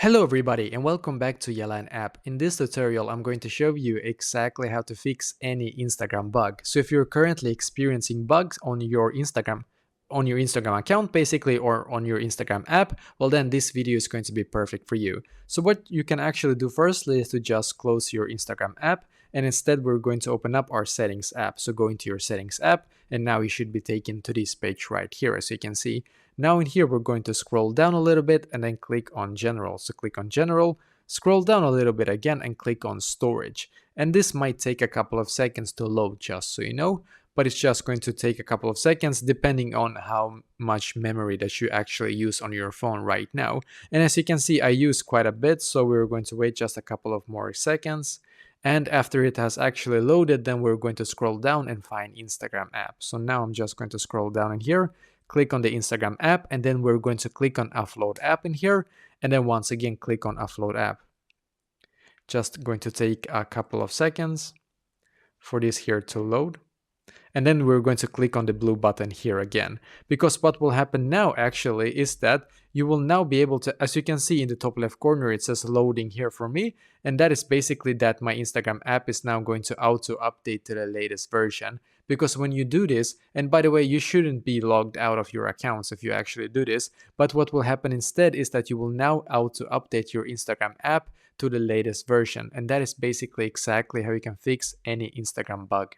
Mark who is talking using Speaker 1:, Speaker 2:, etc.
Speaker 1: Hello everybody and welcome back to Yalan app. In this tutorial, I'm going to show you exactly how to fix any Instagram bug. So if you're currently experiencing bugs on your Instagram account basically, or on your Instagram app, well then this video is going to be perfect for you. So what you can actually do firstly is to just close your Instagram app, and instead we're going to open up our settings app. So go into your settings app, and now you should be taken to this page right here, as you can see. Now in here, we're going to scroll down a little bit and then click on general. So click on general, scroll down a little bit again and click on storage. And this might take a couple of seconds to load, just so you know, but it's just going to take a couple of seconds depending on how much memory that you actually use on your phone right now. And as you can see, I use quite a bit, so we're going to wait just a couple of more seconds. And after it has actually loaded, then we're going to scroll down and find Instagram app. So now I'm just going to scroll down in here, click on the Instagram app, and then we're going to click on upload app in here, and then once again click on upload app. Just going to take a couple of seconds for this here to load. And then we're going to click on the blue button here again, because what will happen now actually is that you will now be able to, as you can see in the top left corner, it says loading here for me, and that is basically that my Instagram app is now going to auto update to the latest version. Because when you do this, and by the way, you shouldn't be logged out of your accounts if you actually do this, but what will happen instead is that you will now auto update your Instagram app to the latest version, and that is basically exactly how you can fix any Instagram bug.